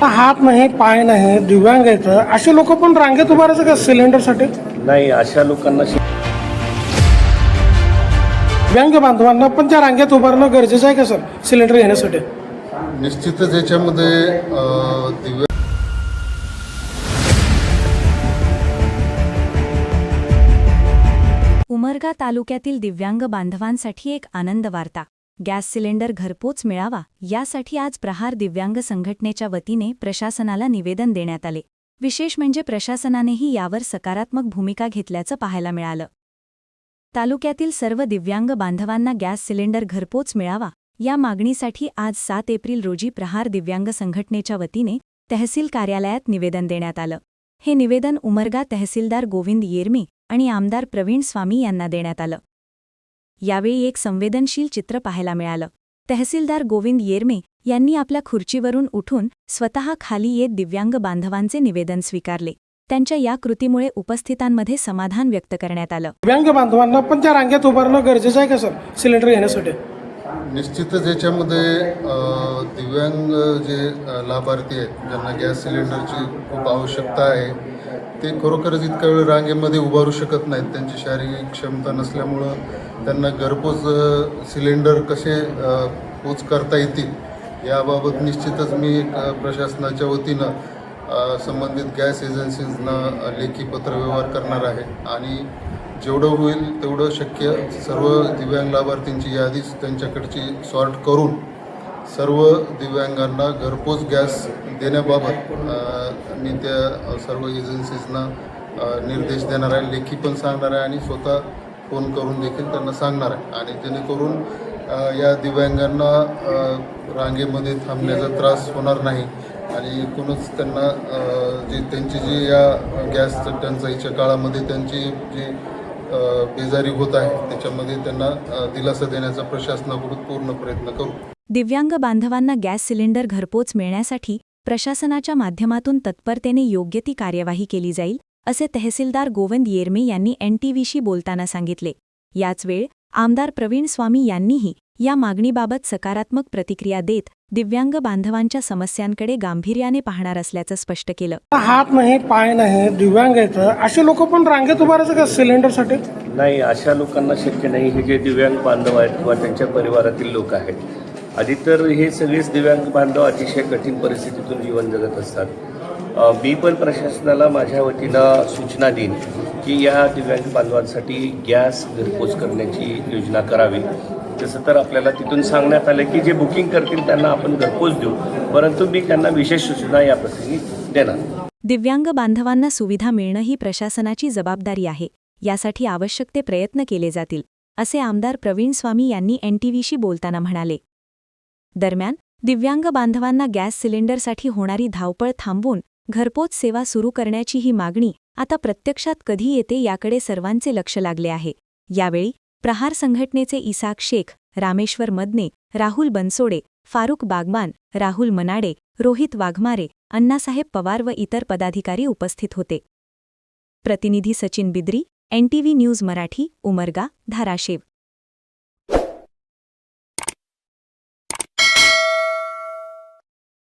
हात नाही, पाय नाही, दिव्यांग आहेत, असे लोक पण रांगेत उभारायचं का सिलेंडरसाठी? नाही, अशा लोकांना दिव्यांग बांधवांना पण त्या रांगेत उभारणं गरजेचं आहे का सर सिलेंडर घेण्यासाठी? निश्चितच याच्यामध्ये दिव्य उमरगा तालुक्यातील दिव्यांग बांधवांसाठी एक आनंद वार्ता. गॅस सिलेंडर घरपोच मिळावा यासाठी आज प्रहार दिव्यांग संघटनेच्या वतीने प्रशासनाला निवेदन देण्यात आले. विशेष म्हणजे प्रशासनानेही यावर सकारात्मक भूमिका घेतल्याचं पाहायला मिळालं. तालुक्यातील सर्व दिव्यांग बांधवांना गॅस सिलेंडर घरपोच मिळावा या मागणीसाठी आज 7 एप्रिल रोजी प्रहार दिव्यांग संघटनेच्या वतीने तहसील कार्यालयात निवेदन देण्यात आलं. हे निवेदन उमरगा तहसीलदार गोविंद येरमी आणि आमदार प्रवीण स्वामी यांना देण्यात आलं. यावेळी एक संवेदनशील चित्र पाहायला मिळालं. तहसीलदार गोविंद येरमे यांनी आपल्या खुर्चीवरून उठून स्वतः खाली येत दिव्यांग बांधवांचे निवेदन स्वीकारले. त्यांच्या या कृतीमुळे उपस्थितांमध्ये समाधान व्यक्त करण्यात आलं. दिव्यांग बांधवांना पण त्या रांगेत उभारणं गरजेचं आहे का सर सिलेंडर घेण्यासाठी? निश्चितच याच्यामध्ये दिव्यांग जे लाभार्थी आहेत ज्यांना गॅस सिलेंडरची खूप आवश्यकता आहे ते खरोखरच इतका वेळ रांगेमध्ये उभारू शकत नाहीत. त्यांची शारीरिक क्षमता नसल्यामुळं त्यांना घरपोच सिलेंडर कसे पोच करता येतील याबाबत निश्चितच मी प्रशासनाच्या वतीनं संबंधित गॅस एजन्सीजना लेखी पत्रव्यवहार करणार आहे आणि जेवढं होईल तेवढं शक्य सर्व दिव्यांग लाभार्थींची यादीच त्यांच्याकडची सॉर्ट करून सर्व दिव्यांगांना घरपोच गॅस देण्याबाबत मी त्या सर्व एजन्सीजना निर्देश देणार आहे, लेखी पण सांगणार आहे आणि स्वतः फोन करून देखील त्यांना सांगणार आहे आणि जेणेकरून या दिव्यांगांना रांगेमध्ये थांबण्याचा त्रास होणार नाही आणि एकूणच त्यांना त्यांची जी या गॅस टंचाईच्या काळामध्ये त्यांची जी बेजारी होत आहे त्याच्यामध्ये त्यांना दिलासा देण्याचा प्रशासनाकडून पूर्ण प्रयत्न करू. दिव्यांग बांधवांना गॅस सिलेंडर घरपोच मिळण्यासाठी प्रशासनाच्या माध्यमातून तत्परतेने योग्य ती कार्यवाही केली जाईल, असे तहसीलदार गोविंद येरमे यांनी NTVशी बोलताना सांगितले. याचवेळी आमदार प्रवीण स्वामी यांनीही या मागणीबाबत सकारात्मक प्रतिक्रिया देत दिव्यांग बांधवांच्या समस्यांकडे गांभीर्याने पाहणार असल्याचं स्पष्ट केलं. हात नाही, पाय नाही, दिव्यांग आहेत, असे लोक पण रांगेत उभारायचं का सिलेंडरसाठी? नाही, अशा लोकांना शक्य नाही. हे जे दिव्यांग बांधव आहेत किंवा त्यांच्या परिवारातील लोक आहेत, आधी तर हे सगळेच दिव्यांग बांधव अतिशय कठीण परिस्थितीतून जीवन जगत असतात. मी पण प्रशासनाला माझ्या वतीनं सूचना देईन की या दिव्यांग बांधवांसाठी गॅस घरपोच करण्याची योजना करावी. तसं तर आपल्याला तिथून सांगण्यात आलं की जे बुकिंग करतील त्यांना आपण घरपोच देऊ, परंतु मी त्यांना विशेष सूचना या प्रसंगी देणार. दिव्यांग बांधवांना सुविधा मिळणं ही प्रशासनाची जबाबदारी आहे. यासाठी आवश्यक ते प्रयत्न केले जातील, असे आमदार प्रवीण स्वामी यांनी NTVशी बोलताना म्हणाले. दरम्यान दिव्यांग बांधवांना गॅस सिलेंडरसाठी होणारी धावपळ थांबवून घरपोच सेवा सुरू करण्याची ही मागणी आता प्रत्यक्षात कधी येते याकडे सर्वांचे लक्ष लागले आहे. यावेळी प्रहार संघटनेचे इसाक शेख, रामेश्वर मदने, राहुल बनसोडे, फारुख बागबान, राहुल मनाडे, रोहित वाघमारे, अण्णासाहेब पवार व इतर पदाधिकारी उपस्थित होते. प्रतिनिधी सचिन बिद्री, NTV न्यूज मराठी, उमरगा, धाराशिव.